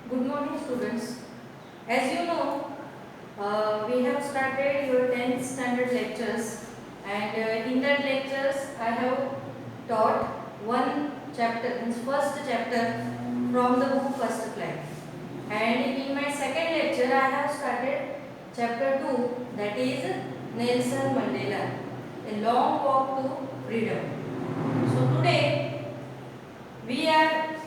Good morning, students. As you know, we have started your 10th standard lectures, and in that lectures, I have taught one chapter, means first chapter from the book First Flight. And in my second lecture, I have started chapter 2, that is Nelson Mandela, A Long Walk to Freedom. So today, we are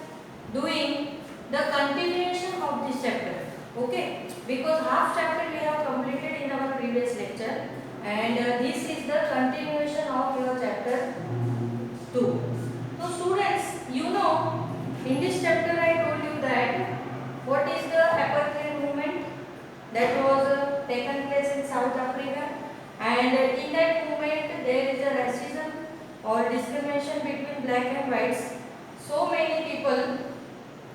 doing the continuation of this chapter, okay, because half chapter we have completed in our previous lecture, and this is the continuation of your chapter 2. So students, you know, in this chapter I told you that what is the apartheid movement that was taken place in South Africa, and in that movement there is a racism or discrimination between black and whites. So many people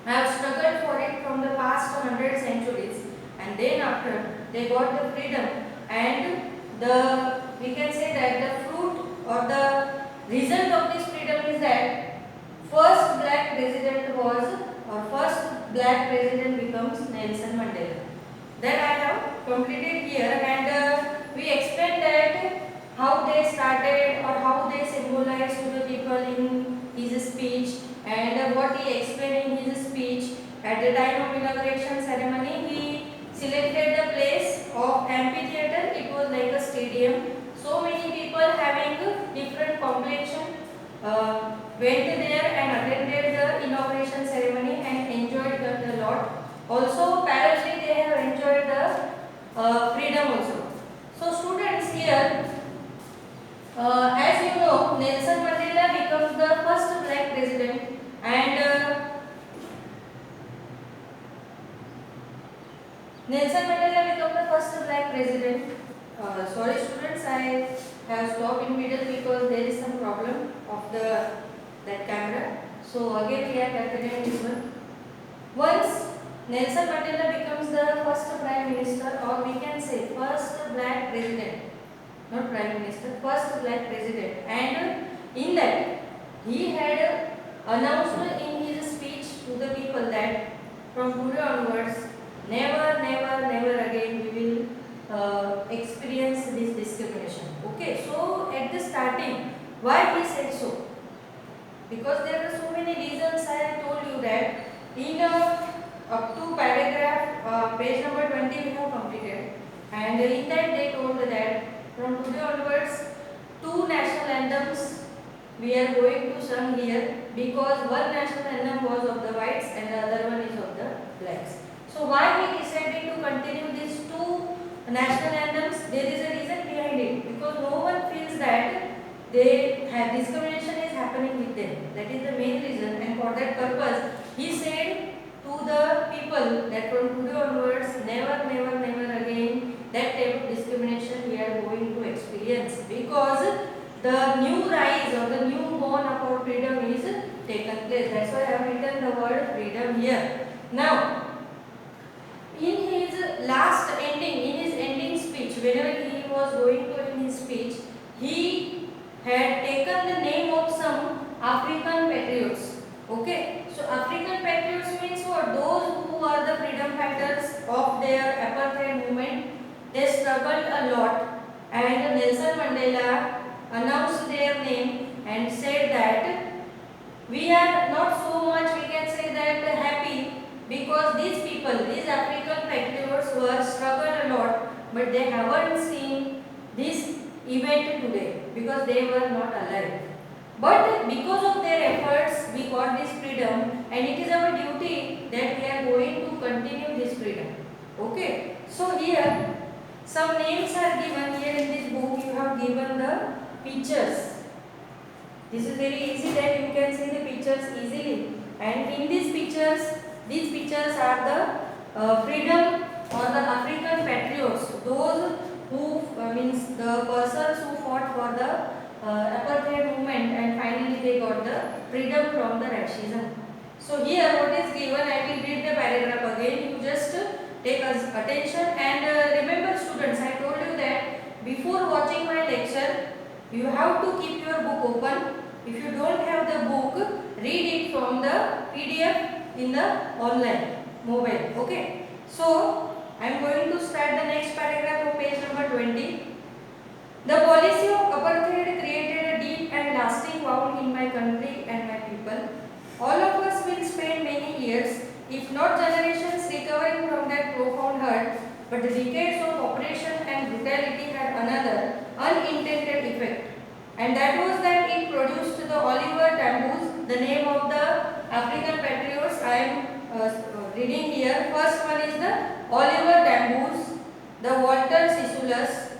have struggled for it from the past 100 centuries, and then after they got the freedom, and the we can say that the fruit or the result of this freedom is that first black president was, or first black president becomes Nelson Mandela. That I have completed here, and we explained that how they started or how they symbolized to the people in his speech, and what he explained in his speech. At the time of inauguration ceremony, he selected the place of amphitheater. It was like a stadium. So many people having different complexion went there and attended the inauguration ceremony and enjoyed the lot. Also, parallelly they have enjoyed the freedom also. So students, here, as you know, Nelson Mandela becomes the first black president, and Nelson Mandela became the first black president. Sorry students, I have stopped in middle because there is some problem of that camera. So again we are continuing this one. Once Nelson Mandela becomes the first prime minister, or we can say first black president, not prime minister, first black president, and in that he had announced in his speech to the people that from today onwards, never again we will experience this discrimination. Okay, so at the starting, why he said so? Because there were so many reasons. I told you that in up to paragraph page number 20 we have completed, and in that they told that from today onwards, two national anthems we are going to sing here, because one national anthem was of the whites and the other one is of the blacks. So why we decided to continue these two national anthems? There is a reason behind it, because no one feels that they have discrimination is happening with them. That is the main reason, and for that purpose he said to the people that from today onwards, never again that type of discrimination we are going to experience, because the new rise or the new born of our freedom is taken place. That's why I have written the word freedom here. Now, in his last ending, in his ending speech, whenever he was going to in his speech, he had taken the name of some African patriots. Okay, so African patriots means what? Those who are the freedom fighters of their apartheid movement. They struggled a lot, and Nelson Mandela announced their name and said that we are not so much, we can say that, happy, because these people, these African patriots were struggled a lot, but they haven't seen this event today because they were not alive. But because of their efforts, we got this freedom, and it is our duty that we are going to continue this freedom. Okay, so here some names are given. Here in this book you have given the pictures. This is very easy that you can see the pictures easily, and in these pictures are the freedom or the African patriots, those who means the persons who fought for the apartheid movement, and finally they got the freedom from the racism. So here what is given, I will read the paragraph again. You just take attention, and remember students, I told you that before watching my lecture you have to keep your book open. If you don't have the book, read it from the PDF in the online. mobile. Okay. So I am going to start the next paragraph of page number 20. The policy of apartheid created a deep and lasting wound in my country and my people. All of us will spend many years, if not generations, recovering from that profound hurt, but the decades of oppression and brutality had another unintended effect. And that was that it produced the Oliver Tambo's, the name of the African patriots I am reading here. First one is the Oliver Tambo's, the Walter Sisulu's,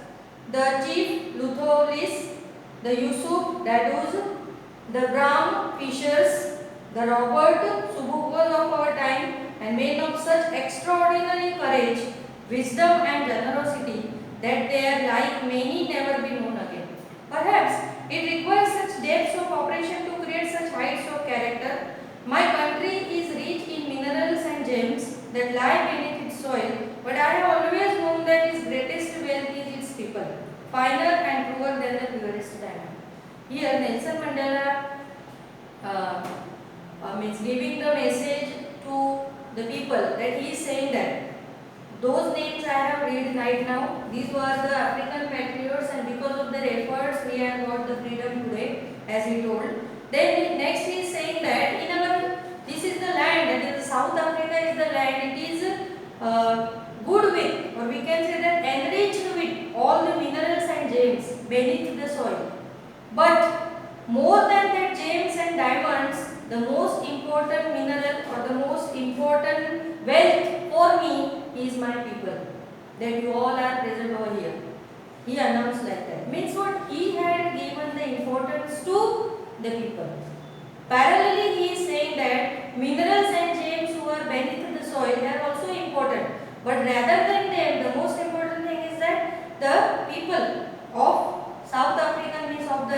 the Chief Lutholis, the Yusuf Dadus, the Bram Fishers, the Robert Subukos of our time, and men of such extraordinary courage, wisdom and generosity that their like many never be known again. Perhaps it requires such depths of operation to create such heights of character. My country is rich in minerals and gems that lie beneath its soil, but I have always known that its greatest wealth is its people, finer and truer than the purest diamond. Here Nelson Mandela means giving the message to the people that he is saying that those names I have read right now, these were the African patriots, and because of their efforts we have got the freedom today, as he told. Then next he is saying that in our, this is the land, that is South Africa is the land, it is good with, or we can say that enriched with all the minerals and gems beneath the soil. But more than that gems and diamonds, the most important mineral or the most important wealth for me is my people, that you all are present over here. He announced like that. Means what? He had given the importance to the people. Parallelly, he is saying that minerals and gems who are beneath the soil, they are also important. But rather than them, the most important thing is that the people of South Africa, means of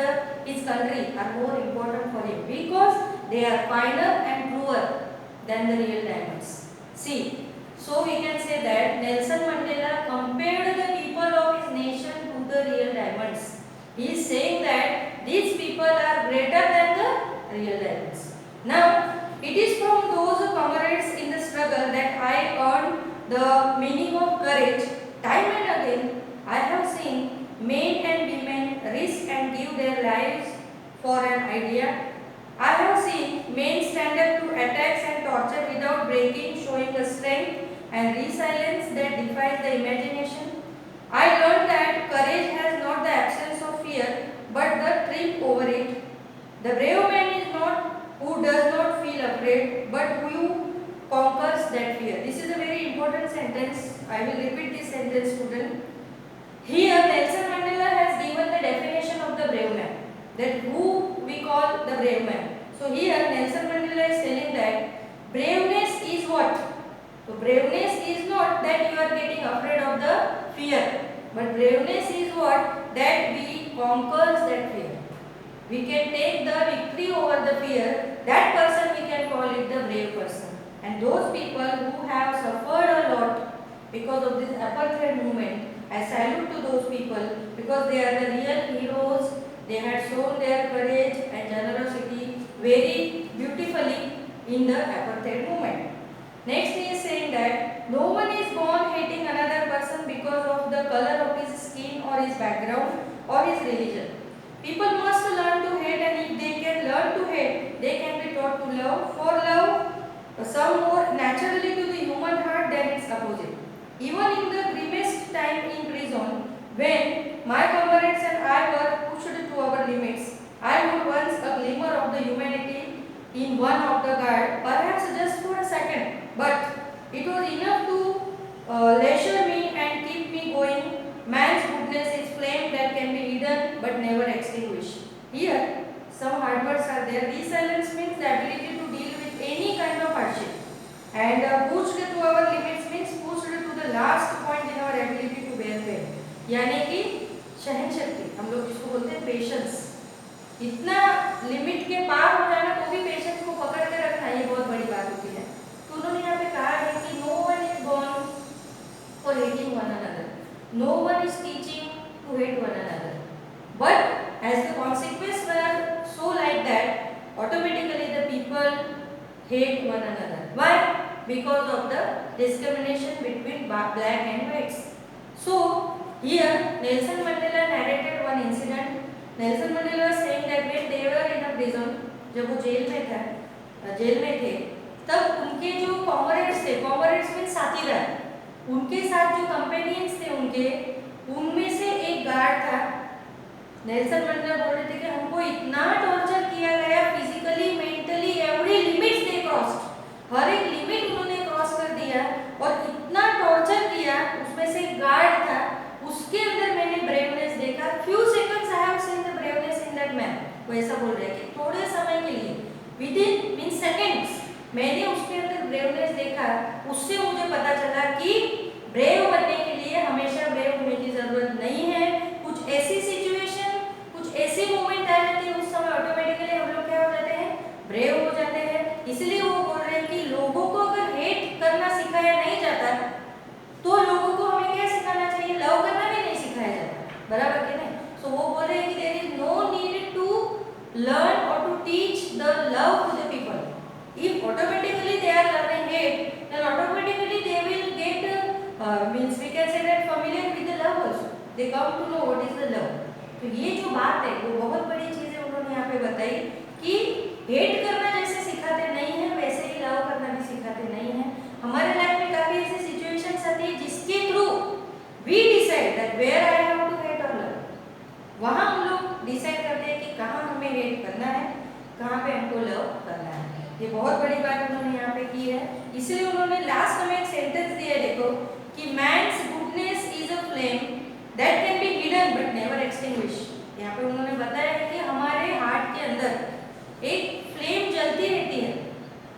his country, are more important for him because they are finer and truer than the real diamonds. See, so we can say that Nelson Mandela compared the people of his nation to the real diamonds. He is saying that these people are greater than the real diamonds. Now, it is from those comrades in the struggle that I earned the meaning of courage. Time and again, I have seen men and women risk and give their lives for an idea. I have seen men stand up to attacks and torture without breaking, showing a strength and resilience that defies the imagination. I learned that courage has not the absence of fear, but the trip over it. The brave man is not who does not feel afraid, but who conquers that fear. This is a very important sentence. I will repeat this sentence, student. Here Nelson Mandela has given the definition of the brave man, that who we call the brave man. So here Nelson Mandela is telling that braveness is what? So braveness is not that you are getting afraid of the fear, but braveness is what? That we conquers that fear. We can take the victory over the fear. That person we can call it the brave person. And those people who have suffered a lot because of this apartheid movement, I salute to those people because they are the real heroes. They had shown their courage and generosity very beautifully in the apartheid movement. Next he is saying that no one is born hating another person because of the color of his skin or his background or his religion. People must learn to hate, and if they can learn to hate, they can be taught to love. For love, some more naturally to the human heart than its opposite. Even in the grimmest time in prison, when my comrades and I were pushed to our limits, I would once a glimmer of the humanity in one of the guard, perhaps just for a second, but it was enough to leisure me and keep me going. Man's goodness is flame that can be hidden but never extinguished. Here, some hard words are there. Resilience means the ability to deal with any kind of hardship. And pushed to our limits means pushed to the last point in our ability to bear pain. यानी कि सहन शक्ति, हम लोग इसको बोलते हैं patience. इतना लिमिट के पार हो जाना तो भी पेशेंस को पकड़ के रखना, ये बहुत बड़ी बात होती है. तो उन्होंने यहाँ पे कहा है कि no one is born for hating one another. No one is teaching to hate one another. But as the consequences were so like that, automatically the people hate one another. Why? because of the discrimination between black and whites. So here Nelson Mandela narrated one incident. Nelson Mandela was saying that when they were in a prison, जब वो jail में थे, तब उनके जो comrades थे, comrades में साथीदार, उनके साथ जो कंपेनियंस थे उनमें से एक गार्ड था। नेल्सन मंडेला बोल रहे थे कि हमको इतना टॉर्चर किया गया, फिजिकली, मेंटली, एवरी लिमिट्स दे क्रॉस्ड, हर एक लिमिट उन्होंने क्रॉस कर दिया और इतना टॉर्चर किया। उसमें से एक गार्ड था, उसके अंदर मैंने ब्रेवनेस देखा। Few seconds I have seen the braveness in that man. वो ऐसा बोल रहे हैं कि थोड़े समय के लिए, विद इन मीन सेकंड्स, मैंने उसके अंदर ब्रेवनेस देखा। उससे मुझे पता चला कि ब्रेव बनने के लिए हमेशा ब्रेव होने की जरूरत नहीं है। कुछ ऐसी सिचुएशन, कुछ ऐसी मोमेंट आ जाती है, उस समय ऑटोमेटिकली हम लोग क्या हो जाते हैं, ब्रेव हो जाते हैं। इसलिए वो बोल रहे हैं कि लोगों को अगर हेट करना सिखाया नहीं जाता तो लोगों को हमें क्या सिखाना चाहिए, लव करना भी नहीं सिखाया जाता, बराबर कि नहीं। सो वो बोल रहे हैं कि there is no need to learn और to teach the love to the people. If automatically they are learning hate, then automatically they will get means we can say that familiar with the love also. They come to know what is the love. तो ये जो बात है वो बहुत बड़ी चीज है उन्होंने यहाँ पे बताई कि हेट करना जैसे सिखाते नहीं है वैसे ही लव करना भी सिखाते नहीं है। हमारे लाइफ में काफी ऐसी सिचुएशंस आती है जिसके through we decide that where I have to hate or love. वहाँ हम लोग डिसाइड करते हैं कि कहाँ हमें हेट करना है, कहाँ पे हमको लव करना है। ये बहुत बड़ी बात उन्होंने यहाँ पे की है। इसलिए उन्होंने लास्ट में एक सेंटेंस दिया है, देखो कि man's goodness is a flame that can be hidden but never extinguish. यहाँ पे उन्होंने बताया है कि हमारे हार्ट के अंदर एक फ्लेम जलती रहती है,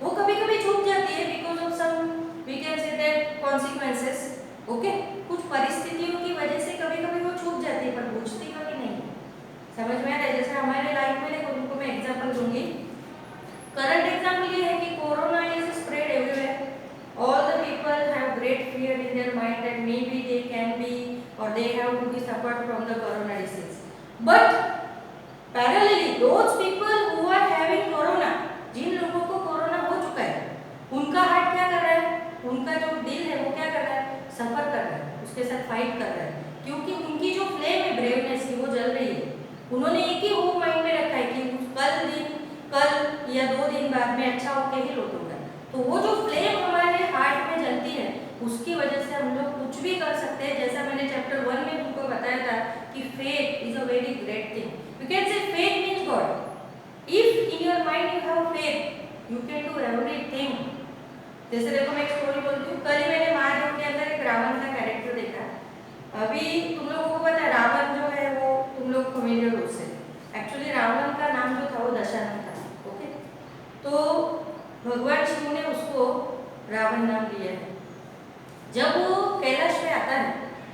वो कभी कभी छुप जाती है because of some we can say that consequences. Okay, कुछ परिस्थितियों की वजह से कभी कभी वो छुप जाती है पर बुझती कभी नहीं। समझ में आ रहा है? जैसे हमारे लाइफ में देखो, उनको मैं एग्जाम्पल दूंगी। करंट एग्जाम्पल ये है कि corona is spread everywhere. All the people have great fear in their mind that may be they can be और they have to be suffered from the corona disease. But parallelly those people who are having corona, जिन लोगों को corona हो चुका है, उनका heart क्या कर रहा है, उनका जो दिल है वो क्या कर रहा है, सफर कर रहा है, उसके साथ फाइट कर रहा है, क्योंकि उनकी जो फ्लेम है ब्रेवनेस की वो जल रही है। उन्होंने एक ही होप माइंड में रखा है कि कल या 2 दिन बाद में अच्छा होके ही लौटूंगा। तो वो जो फ्लेम हमारे हार्ट में जलती है उसकी वजह से हम लोग कुछ भी कर सकते हैं। जैसा मैंने चैप्टर 1 में तुमको बताया था कि faith is a very great thing. You can say faith means God. If in your mind you have faith you can do everything. जैसे देखो मैं एक स्टोरी बोलती हूँ। कल ही मैंने महादेव के अंदर एक रावण का कैरेक्टर देखा। अभी तुम लोगों को पता है रावण जो है वो तुम लोग फेमिलियर हो उससे। एक्चुअली रावण का नाम जो था वो दशानन था। ओके, तो भगवान शिव ने उसको रावण नाम दिया है। जब वो कैलाश में आता है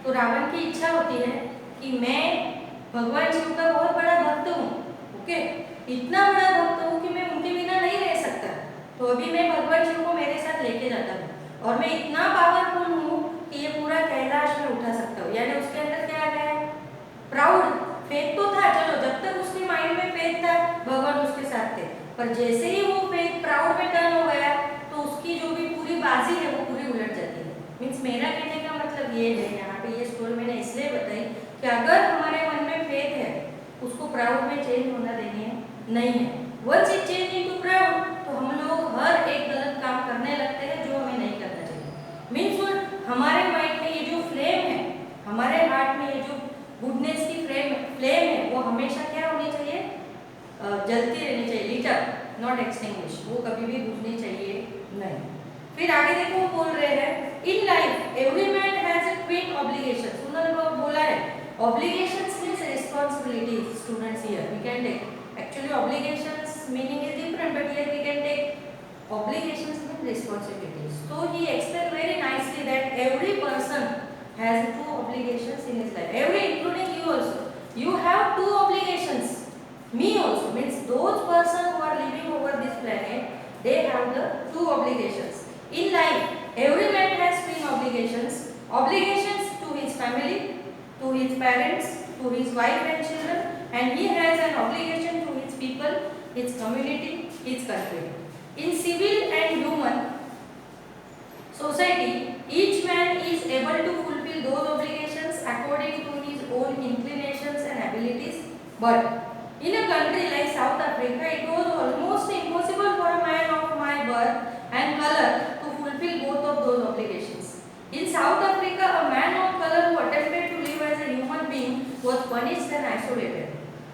तो रावण की इच्छा होती है कि मैं भगवान शिव का बहुत बड़ा भक्त हूँ। ओके, इतना बड़ा भक्त हूँ कि मैं उनके बिना नहीं रह सकता, तो अभी मैं भगवान शिव को मेरे साथ लेके जाता हूँ और मैं इतना पावरफुल हूँ कि ये पूरा कैलाश में उठा सकता हूँ। यानी उसके अंदर क्या आ गया है, प्राउड। फेथ तो था, चलो जब तक उसके माइंड में फेथ था भगवान उसके साथ थे, पर जैसे ही वो फेथ प्राउड में टर्न हो गया तो उसकी जो भी पूरी बाजी है वो पूरी उलट जाती है। मीन्स मेरा कहने का मतलब ये है, यहाँ पे ये स्टोरी मैंने इसलिए बताई कि अगर हमारे मन में फेथ है उसको प्राउड में चेंज होना देनी है नहीं है। Once it change into proud तो हम लोग हर एक गलत काम करने लगते हैं जो हमें नहीं करना चाहिए। मीन्स हमारे माइंड में ये जो फ्लेम है, हमारे हार्ट में ये जो गुडनेस की फ्लेम है वो हमेशा क्या होनी चाहिए, जलती रहनी चाहिए, लीट अप नॉट एक्सटिंग्विश। वो कभी भी बुझनी चाहिए नहीं। फिर आगे देखो वो बोल रहे हैं in life every man has a twin obligations. उन्होंने बोला है obligations means responsibilities. Students here we can take actually obligations meaning is different but here we can take obligations mean responsibilities. So he explained very nicely that every person has 2 obligations in his life. Every, including you also. You have 2 obligations. Me also. Means those persons who are living over this planet, they have the 2 obligations. In life, every man has twin obligations. Obligations to his family, to his parents, to his wife and children, and he has an obligation to his people, his community, his country. In civil and human, But in a country like South Africa, it was almost impossible for a man of my birth and color to fulfill both of those obligations. In South Africa, a man of color who attempted to live as a human being was punished and isolated.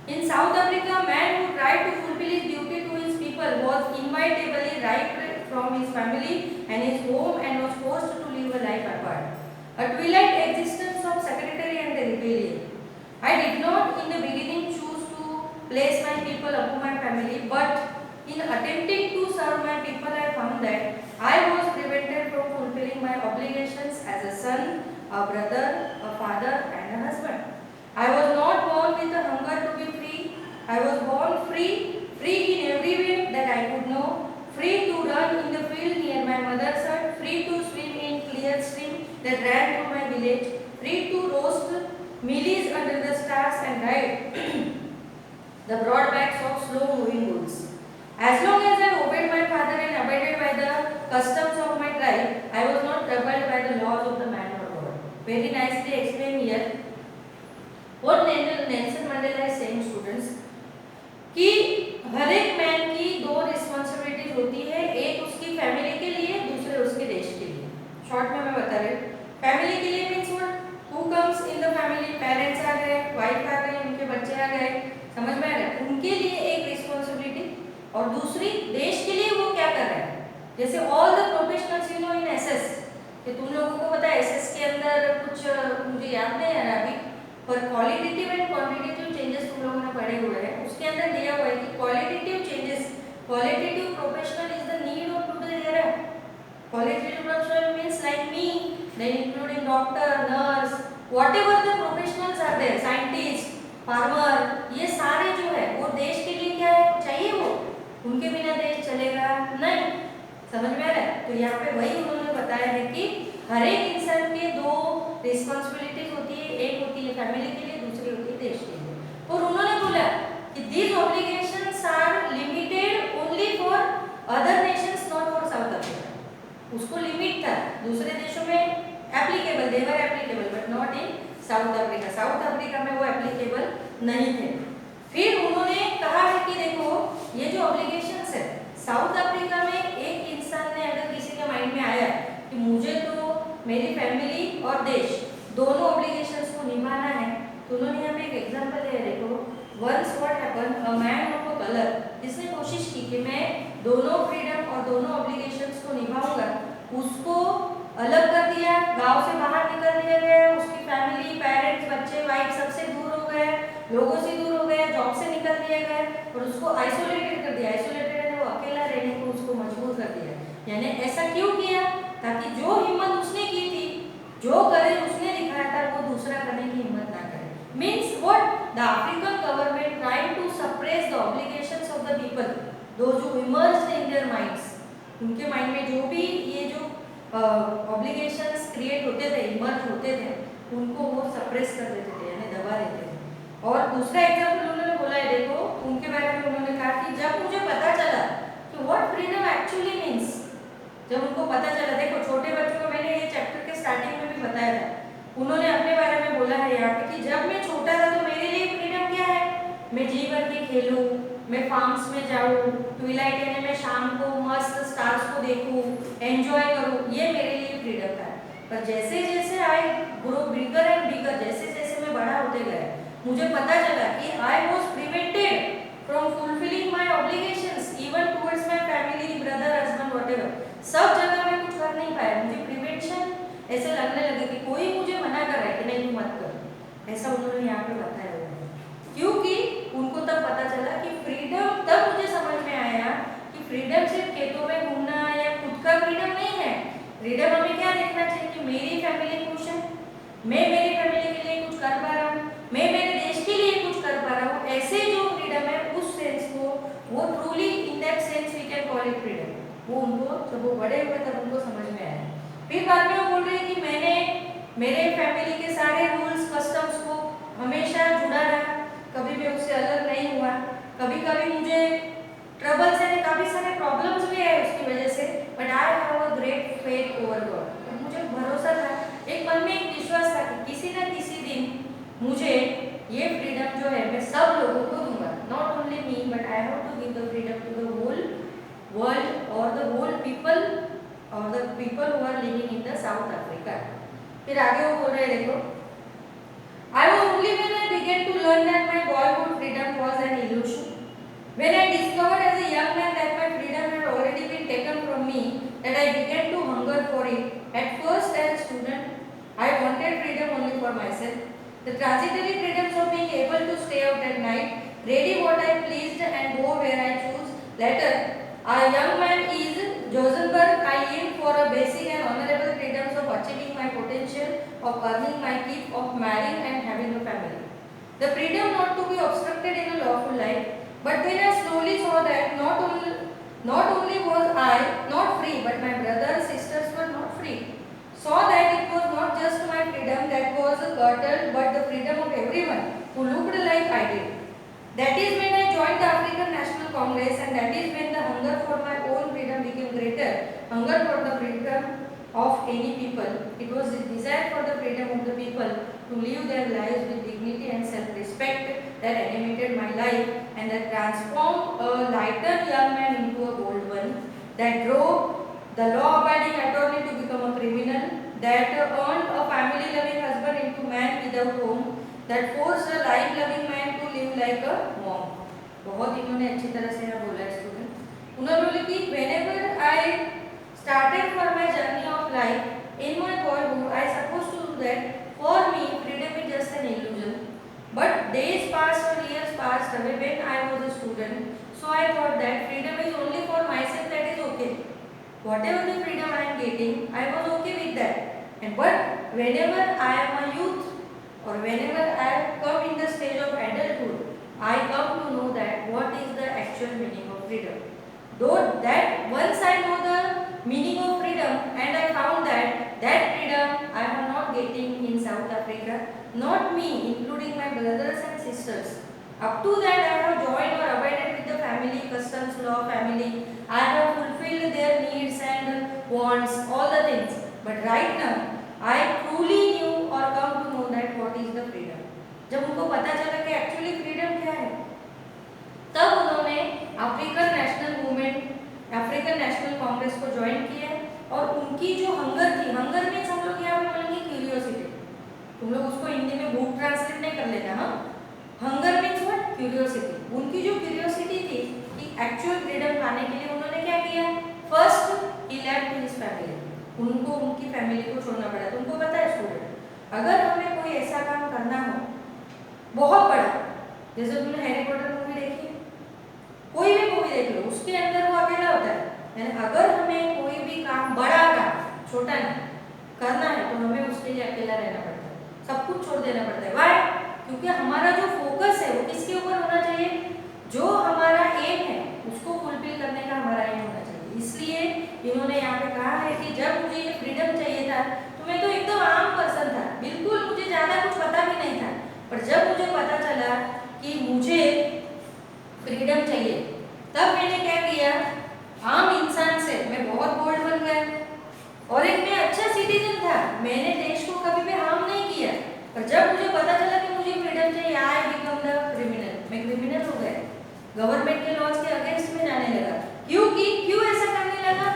In South Africa, a man who tried to fulfill his duty to his people was inevitably ripped from his family and his home and was forced to live a life apart. A twilight existence of secretary and rebellion. I did not in the beginning choose to place my people above my family, but in attempting to serve my people, I found that I was prevented from fulfilling my obligations as a son, a brother, a father, and a husband. I was not born with a hunger to be free. I was born free, free in every way that I could know, free to run in the field near my mother's hut, free to swim in clear stream that ran through my village, free to roast mealies under the stars and ride the broad backs of slow-moving goods. As long as I obeyed my father and abided by the customs of my tribe, I was not troubled by the laws of the man or God. Very nicely explained here. What Nelson Mandela is saying, students, कि हर एक man की दो responsibilities होती है, एक उसकी family के लिए, दूसरे उसके देश के लिए. शॉर्ट में मैं बता रही हूँ. फैमिली के लिए means what? Who comes in the family? Parents आ गए, वाइफ आ गई, उनके बच्चे आ गए, समझ में आ रहा है? उनके लिए एक रिस्पॉन्सिबिलिटी, और दूसरी देश के लिए वो क्या कर रहे हैं. जैसे all the professionals you know in SS, कि तुम लोगों को पता है एसएस के अंदर कुछ मुझे याद नहीं आ रहा अभी, पर क्वालिटेटिव एंड क्वांटिटेटिव चेंजेस तुम लोगों ने पढ़े हुए हैं. उसके अंदर दिया हुआ है कि qualitative changes, qualitative professional is the need of today era. Qualitative professional means like me, then including doctor, nurse, whatever the professionals are there, scientist, farmer, ये सारे जो है वो देश के लिए क्या है चाहिए. वो उनके बिना देश चलेगा नहीं. समझ में आ रहा है? तो यहाँ पे वही उन्होंने बताया है कि हर एक इंसान के दो रिस्पॉन्सिबिलिटीज होती है, एक होती है फैमिली के लिए, दूसरी होती है देश के लिए. और उन्होंने बोला कि these obligations are limited only for other nations, not for South Africa. उसको लिमिट था, दूसरे देशों में applicable, there applicable, but not in South Africa. South Africa में वो एप्लीकेबल नहीं थे. फिर उन्होंने कहा है कि देखो ये जो ऑब्लिगेशंस है साउथ अफ्रीका में, एक इंसान ने अगर किसी के माइंड में आया कि मुझे तो मेरी फैमिली और देश दोनों ऑब्लिगेशंस को निभाना है, तो उन्होंने यहाँ पे एक एग्जांपल दिया. देखो, once what happened, a man of a colour, जिसने कोशिश की कि मैं दोनों फ्रीडम और दोनों ऑब्लिगेशंस को निभाऊंगा, उसको अलग कर दिया, गांव से बाहर निकल दिया गया, उसकी फैमिली, पेरेंट्स, बच्चे, वाइफ सबसे दूर हो गए, लोगों से दूर हो गए, जॉब से निकल दिया गया और उसको आइसोलेटेड कर दिया. आइसोलेटेड है वो अकेला रहने को उसको मजबूर कर दिया. यानी ऐसा क्यों किया? ताकि जो हिम्मत उसने की थी, जो करेज उसने दिखाया था, वो दूसरा करने की हिम्मत ना करे. Means what? The African government trying to suppress the obligations of the people, those who emerged in their minds. उनके माइंड में जो भी ये जो ऑब्लिगेशंस क्रिएट होते थे, इमर्ज होते थे, उनको वो सप्रेस कर देते थे, यानी दबा देते थे. और दूसरा एग्जाम्पल उन्होंने बोला है, देखो उनके बारे में उन्होंने कहा कि जब मुझे पता चला कि व्हाट फ्रीडम एक्चुअली मीन्स, जब उनको पता चला, देखो छोटे बच्चों को मैंने ये चैप्टर के स्टार्टिंग में भी बताया था, उन्होंने अपने बारे में बोला है यहाँ पे कि जब मैं छोटा था तो मेरे लिए फ्रीडम क्या है, मैं जी भर के खेलूं, मैं फार्म्स में जाऊं, ट्विलाइट यानी मैं शाम को मस्त स्टार्स को देखूं, एंजॉय करूं, ये मेरे लिए फ्रीडम था. पर जैसे जैसे I grow bigger and bigger, जैसे जैसे मैं बड़ा होते गया, मुझे पता चला कि I was prevented from fulfilling my obligations even towards my family, brother, husband, whatever. सब जगह मैं कुछ कर नहीं पाया. मुझे प्रिवेंशन ऐसे लगने लगे कि कोई मुझे मना कर रहा है कि नहीं तू मत कर. ऐसा उन्होंने यहाँ पे बताया हुआ है, क्योंकि उनको तब पता चला कि फ्रीडम, तब मुझे समझ में आया कि फ्रीडम सिर्फ खेतों में घूमना या खुद का फ्रीडम नहीं है. फ्रीडम हमें क्या देखना चाहिए कि मेरी फैमिली खुश है, मैं मेरी फैमिली के लिए कुछ कर पा रहा हूँ, मैं मेरे देश के लिए कुछ कर पा रहा हूँ. ऐसे जो फ्रीडम है उस सेंस को, वो truly in that sense we can call it freedom. वो उनको जब वो बड़े हुए तब उनको समझ में आया. फिर बाद में वो बोल रहे हैं कि मैंने मेरे फैमिली के सारे रूल्स कस्टम्स को हमेशा जुड़ा रहा, कभी भी उससे अलग नहीं हुआ. कभी कभी मुझे ट्रबल्स यानी काफ़ी सारे प्रॉब्लम्स भी आए उसकी वजह से, but I have a great faith over God. मुझे भरोसा था, एक मन में एक विश्वास था कि किसी न किसी दिन मुझे ये फ्रीडम जो है मैं सब लोगों want to give the freedom to the whole world or the whole people or the people who are living in the South Africa. फिर आगे वो बोल रहे हैं देखो, I was only when I began to learn that my boyhood freedom was an illusion. When I discovered as a young man that my freedom had already been taken from me, that I began to hunger for it. At first, as a student, I wanted freedom only for myself. The transitory freedoms of being able to stay out at night, ready what I pleased and go where I choose. Later, a young man is Josenberg. I aimed for a basic and honorable freedoms of achieving my potential, of earning my keep, of marrying and having a family. The freedom not to be obstructed in a lawful life. But then I slowly saw that not only was I not free, but my brothers and sisters were not free. Saw that it was not just my freedom that was curtailed, but the freedom of everyone who looked like I did. That is when I joined the African National Congress, and that is when the hunger for my own freedom became greater. Hunger for the freedom of any people. It was the desire for the freedom of the people to live their lives with dignity and self-respect that animated my life, and that transformed a lighter young man into a bold one, that drove the law-abiding attorney to become a criminal, that earned a family-loving husband into man without home, that forced a life-loving man to live like a monk. बहुत इन्होंने अच्छी तरह से यहाँ बोला है student. उन्होंने बोला कि whenever I started for my journey of life in my boyhood, I supposed to do that. For me, freedom is just an illusion. But days passed or years passed away when I was a student. So I thought that freedom is only for myself, that is okay. Whatever the freedom I am getting, I was okay with that. And but whenever I am a youth or whenever I come in the stage of adulthood, I come to know that what is the actual meaning of freedom. Though that once I know the meaning of freedom, and I found that freedom I am not getting in South Africa, not me, including my brothers and sisters. Up to that I have joined or abided with the family customs, law, family. I have fulfilled their needs and wants, all the things. But right now, I truly knew or come to know that what is the freedom. जब उनको पता चला कि actually freedom क्या है, तब उन्होंने African national movement, African national Congress को ज्वाइन किया, और उनकी जो हंगर थी, हंगर मीन्स हम लोग यहाँ पे बोलेंगे क्यूरियोसिटी, तुम लोग उसको हिंदी में बुक ट्रांसलेट नहीं कर लेना। हाँ, हंगर मीन्स व्हाट, क्यूरियोसिटी। उनकी जो क्यूरियोसिटी थी कि एक्चुअल फ्रीडम पाने के लिए उन्होंने क्या किया, फर्स्ट ही लेफ्ट हिज फैमिली, उनको उनकी फैमिली को छोड़ना पड़ा। तुमको पता है स्टूडेंट, अगर हमें कोई ऐसा काम करना हो बहुत बड़ा, जैसे तुमने हैरी पॉटर मूवी देखी, कोई भी मूवी देख लो, उसके अंदर वो अकेला होता है। यानी अगर हमें कोई भी काम, बड़ा काम, छोटा नहीं, करना है तो हमें उसके लिए अकेला रहना पड़ता है, सब कुछ छोड़ देना पड़ता है। वाई? क्योंकि हमारा जो फोकस है वो किसके ऊपर होना चाहिए, जो हमारा एम है उसको फुलफिल करने का हमारा एम होना चाहिए। इसलिए इन्होंने यहाँ पे कहा है कि जब मुझे ये फ्रीडम चाहिए था तो मैं तो एकदम आम पर्सन था, बिल्कुल मुझे ज़्यादा कुछ पता भी नहीं था, पर जब मुझे पता चला कि मुझे फ्रीडम चाहिए, तब मैंने क्या किया, आम इंसान से मैं बहुत बोल्ड बन गया, और एक मैं अच्छा सिटीजन था, मैंने देश को कभी भी हार्म नहीं किया। पर जब मुझे पता चला कि मुझे फ्रीडम चाहिए, आई बिकम द क्रिमिनल, मैं क्रिमिनल हो गया, गवर्नमेंट के लॉज के अगेंस्ट में जाने लगा। क्यों ऐसा करने लगा,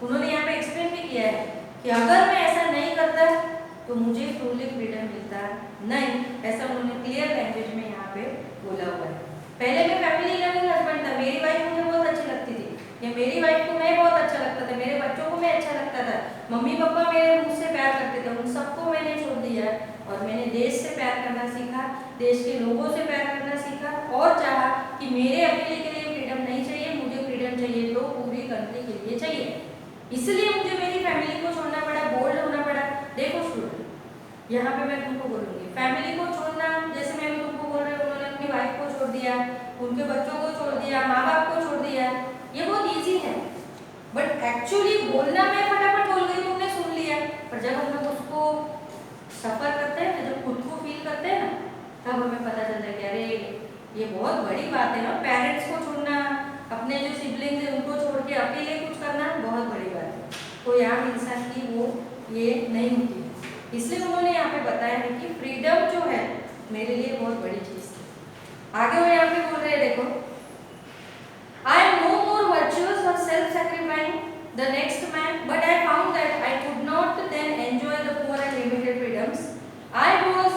उन्होंने यहाँ पे एक्सप्लेन भी किया है कि अगर मैं ऐसा नहीं करता तो मुझे ट्रूली फ्रीडम मिलता नहीं, ऐसा उन्होंने क्लियर लैंग्वेज में यहाँ पे बोला हुआ है। पहले मैं फैमिली लविंग हस्बैंड था, मेरी वाइफ मुझे बहुत अच्छी लगती थी, या मेरी वाइफ को मैं बहुत अच्छा लगता था, मेरे बच्चों को मैं अच्छा लगता था, मम्मी पापा मेरे मुझसे प्यार करते थे, उन सबको मैंने छोड़ दिया और मैंने देश से प्यार करना सीखा, देश के लोगों से प्यार करना सीखा, और चाहा कि मेरे अकेले के लिए फ्रीडम नहीं चाहिए, मुझे फ्रीडम चाहिए तो पूरी कंट्री के लिए चाहिए। इसलिए मुझे मेरी फैमिली को छोड़ना पड़ा, बोल्ड होना पड़ा। देखो स्टूडेंट, यहाँ पे मैं तुमको बोलूँगी, फैमिली को छोड़ना, जैसे मैं तुमको बोल रही हूँ, उन्होंने अपनी वाइफ को छोड़ दिया, उनके बच्चों को छोड़ दिया, माँ बाप को छोड़ दिया, ये बहुत ईजी है, बट एक्चुअली बोलना मैं फटाफट बोल गई, तुमने सुन लिया, पर जब हम लोग उसको सफर करते हैं, जब खुद को फील करते हैं ना, तब हमें पता चलता है कि अरे ये बहुत बड़ी बात है ना, पेरेंट्स को छोड़ना, अपने जो सिबलिंग्स हैं उनको छोड़ के अकेले कुछ करना बहुत बड़ी बात है। कोई आम इंसान की वो ये नहीं होती है, इसलिए उन्होंने यहाँ पे बताया है कि फ्रीडम जो है मेरे लिए बहुत बड़ी चीज़ थी। आगे वो यहाँ पे बोल रहे हैं, देखो self-sacrificing the next man, but I found that I could not then enjoy the poor and limited freedoms. I was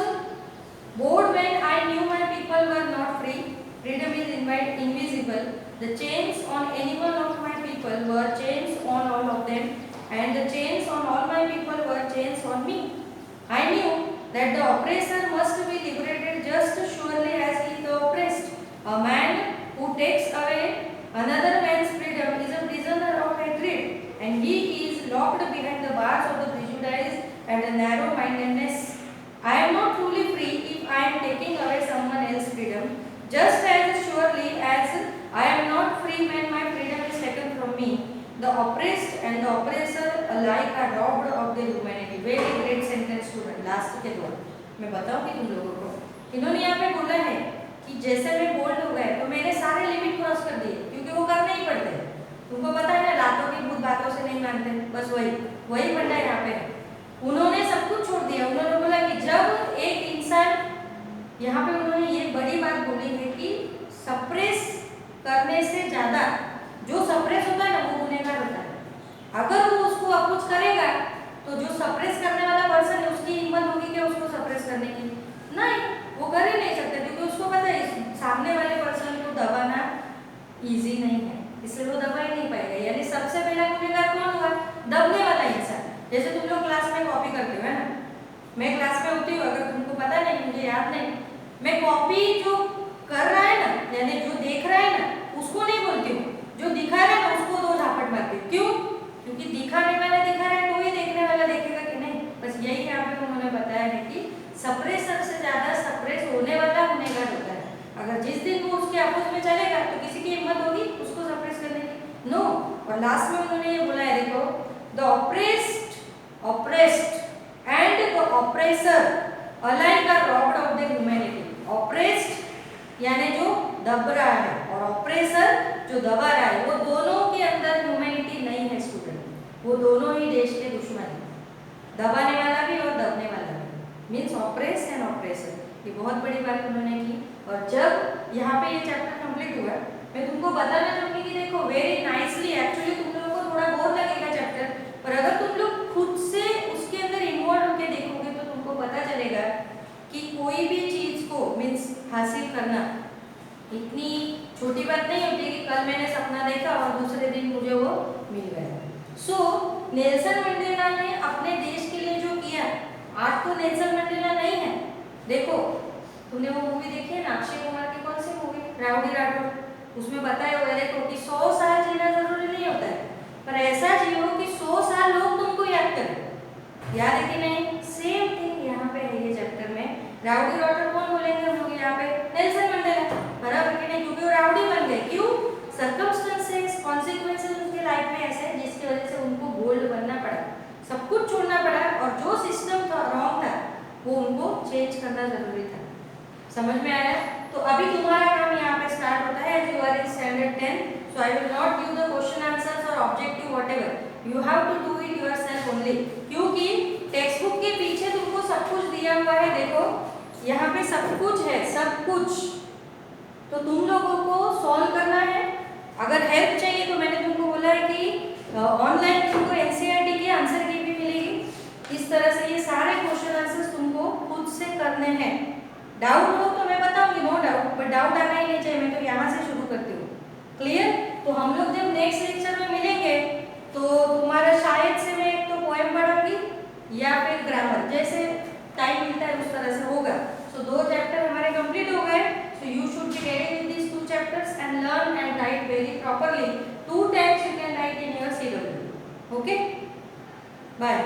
bored when I knew my people were not free. Freedom is invisible. The chains on any one of my people were chains on all of them, and the chains on all my people were chains on me. I knew that the oppressor must be liberated just as surely as he the oppressed. A man who takes away another man's freedom is a prisoner of hatred, and he is locked behind the bars of the prejudice and the narrow-mindedness. I am not truly free if I am taking away someone else's freedom, just as surely as I am not free when my freedom is taken from me. The oppressed and the oppressor alike are robbed of their humanity. Very great sentence student. Last के दो मैं बताऊंगी तुम लोगों को. इन्होंने यहाँ पे बोला है कि जैसे मैं बोल्ड हो गए तो मैंने सारे लिमिट क्रॉस कर दिए, क्योंकि वो करने ही पड़ते हैं. तुमको पता है ना, लातों की भूत बातों से नहीं मानते. बस वही फंडा यहाँ पे. उन्होंने सब कुछ छोड़ दिया. उन्होंने बोला कि जब एक इंसान, यहाँ पे उन्होंने ये बड़ी बात बोली है कि सप्रेस करने से ज्यादा जो सप्रेस होता है ना वो गुनहगार होता है. अगर वो उसको अप्रोच करेगा तो जो सप्रेस करने वाला पर्सन है उसकी हिम्मत होगी क्या उसको सप्रेस करने की? नहीं, वो कर ही नहीं सकते, क्योंकि उसको पता है सामने वाले पर्सन को दबाना इजी नहीं है, इसलिए वो दबा ही नहीं पाएगा. यानी सबसे पहला गुनहगार कौन होगा? दबने वाला इंसान. जैसे तुम लोग क्लास में कॉपी करते हो है ना, मैं क्लास में होती हूँ, अगर तुमको पता नहीं, मुझे याद नहीं, मैं कॉपी जो कर रहा है ना, यानी जो देख रहा है ना उसको नहीं बोलती हूँ, जो दिखा रहा है ना उसको दो झापट मारती हूँ. क्यों? क्योंकि दिखाने वाला दिखा रहा है तो ही देखने वाला देखेगा कि नहीं. बस यही यहाँ पे उन्होंने बताया है कि सप्रेसर से ज्यादा सप्रेस होने वाला गुनहगार होता है. अगर जिस दिन वो उसके अपोज में चलेगा तो किसी की हिम्मत होगी उसको सप्रेस करने की? नो. और लास्ट में उन्होंने ये बोला है, देखो, the oppressed and the oppressor alike are robbed of their humanity. Oppressed यानी जो दब रहा है और ऑपरेसर जो दबा रहा है, वो दोनों के अंदर ह्यूमैनिटी नहीं है स्टूडेंट. वो दोनों ही देश के दुश्मन है, दबाने वाला भी और दबने वाला भी. Means oppress and oppressor. ये बहुत बड़ी बात उन्होंने की. और जब यहाँ पे ये चैप्टर कंप्लीट हुआ, मैं तुमको बताना चाहूँगी कि देखो वेरी नाइसली, एक्चुअली तुम लोगों को थोड़ा बोर लगेगा चैप्टर, पर अगर तुम लोग खुद से उसके अंदर इन्वॉल्व होकर देखोगे तो तुमको पता चलेगा कि कोई भी चीज को मीन्स हासिल करना इतनी छोटी बात नहीं होती कि कल मैंने सपना देखा और दूसरे दिन मुझे वो मिल गया. सो नेल्सन मंडेला ने अपने देश के लिए जो किया, आज तो नेल्सन मंडेला नहीं है. देखो तुमने वो मूवी देखी है ना, अक्षय कुमार की कौन सी मूवी, राउडी राठौर, उसमें बताया हुआ है देखो कि 100 साल जीना जरूरी नहीं होता है, पर ऐसा जियो कि 100 साल लोग तुमको याद करें. याद है कि नहीं? सेम थिंग यहाँ पे है ये चैप्टर में. राउडी राठौर कौन बोलेंगे हम लोग यहाँ पे? Nelson Mandela. बराबर कि नहीं? क्योंकि वो राउडी बन गए. क्यों? सर्कमस्टेंसेस, कॉन्सिक्वेंसेस उनके लाइफ में ऐसे हैं जिसकी वजह से उनको बोल्ड बनना पड़ा, सब कुछ छोड़ना पड़ा, और जो सिस्टम था रॉन्ग था वो उनको चेंज करना जरूरी था. समझ में आया? तो अभी तुम्हारा काम यहाँ पे स्टार्ट होता है. As you are in standard 10, so I will not give the question answers or objective whatever. You have to do it yourself only. क्योंकि टेक्स्ट बुक के पीछे तुमको सब कुछ दिया हुआ है. देखो यहाँ पे सब कुछ है, सब कुछ. तो तुम लोगों को सॉल्व करना है. अगर हेल्प चाहिए तो मैंने तुमको बोला है कि ऑनलाइन तुमको एनसीईआरटी की आंसर की भी मिलेगी. इस तरह से ये सारे क्वेश्चन आंसर्स तुमको खुद से करने हैं. डाउट हो तो मैं बताऊंगी, नो डाउट, बट डाउट आना ही नहीं चाहिए. मैं तो यहाँ से शुरू करती हूँ. क्लियर? तो हम लोग जब नेक्स्ट लेक्चर में मिलेंगे तो तुम्हारा शायद से मैं एक तो पोएम पढ़ाऊंगी या फिर ग्रामर, जैसे टाइम मिलता है उस तरह से होगा. सो 2 चैप्टर हमारे कंप्लीट हो गए. So you should be ready with this 2 chapters and learn and right very properly. 2 times you can write in your CW. Okay? Bye.